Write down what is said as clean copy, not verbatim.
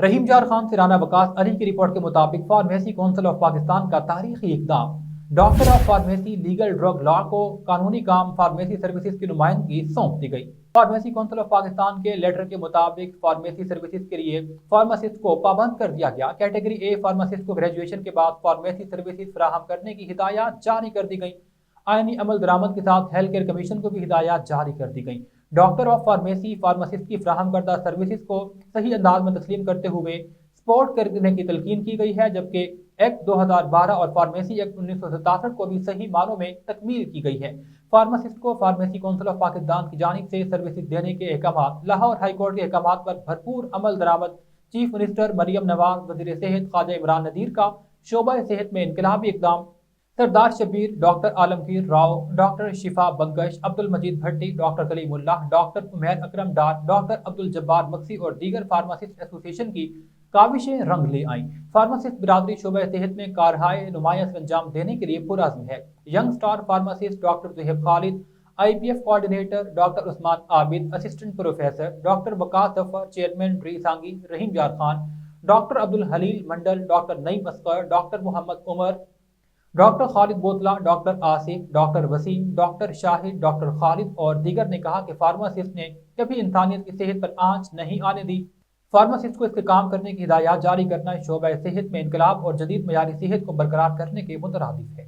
رحیم جار خان سے رانا وقاص علی کی رپورٹ کے مطابق فارمیسی کونسل آف پاکستان کا تاریخی اقدام، doctor of pharmacy legal drug law کو قانونی کام فارمیسی سروسز کی نمائندگی سونپ دی گئی۔ فارمیسی کونسل آف پاکستان کے لیٹر کے مطابق فارمیسی سروسز کے لیے فارماسسٹ کو پابند کر دیا گیا۔ کیٹیگری اے فارماسسٹ کو گریجویشن کے بعد فارمیسی سروسز فراہم کرنے کی ہدایات جاری کر دی گئی۔ آئینی عمل درآمد کے ساتھ ہیلتھ کیئر کمیشن کو بھی ہدایات جاری کر دی گئی۔ ڈاکٹر آف فارمیسی فارماسسٹ کی فراہم کردہ سروسز کو صحیح انداز میں تسلیم کرتے ہوئے سپورٹ کرنے کی تلقین کی گئی ہے، جبکہ ایکٹ 2012 اور فارمیسی ایکٹ 1967 کو بھی صحیح معنوں میں تکمیل کی گئی ہے۔ فارماسسٹ کو فارمیسی کونسل آف پاکستان کی جانب سے سروسز دینے کے احکامات، لاہور ہائی کورٹ کے احکامات پر بھرپور عمل درآمد۔ چیف منسٹر مریم نواز، وزیر صحت خواجہ عمران نذیر کا شعبہ صحت میں انقلابی اقدام، سردار شبیر، ڈاکٹر عالمگیر راؤ، ڈاکٹر شفا بنکش، عبد المجید بھٹی، ڈاکٹر کلیم اللہ، ڈاکٹر عمیر اکرم ڈار، ڈاکٹر عبد الجبار مکسی اور دیگر فارماسسٹ ایسوسی ایشن کی کاوشیں رنگ لے آئیں۔ فارماسسٹ برادری شعبہ صحت میں کارہائے نمایاں سر انجام دینے کے لیے پرعزم ہے۔ Young star pharmacist doctor Zohaib Khalid, I P F coordinator doctor Usman Abid, assistant professor doctor Waqas Zafar, chairman ڈری Sangi Rahim Jar Khan, doctor Abdulhalil Mandal, doctor Naeem Asghar, doctor Muhammad Umar, doctor Khalid Butla, doctor Asif, doctor Waseem, doctor Shahid, doctor Khalid اور دیگر نے کہا کہ فارماسسٹ نے کبھی انسانیت کی صحت پر آنچ نہیں آنے دی۔ فارماسسٹ کو اس کے کام کرنے کی ہدایات جاری کرنا شعبہ صحت میں انقلاب اور جدید معیاری صحت کو برقرار کرنے کے مترادف ہے۔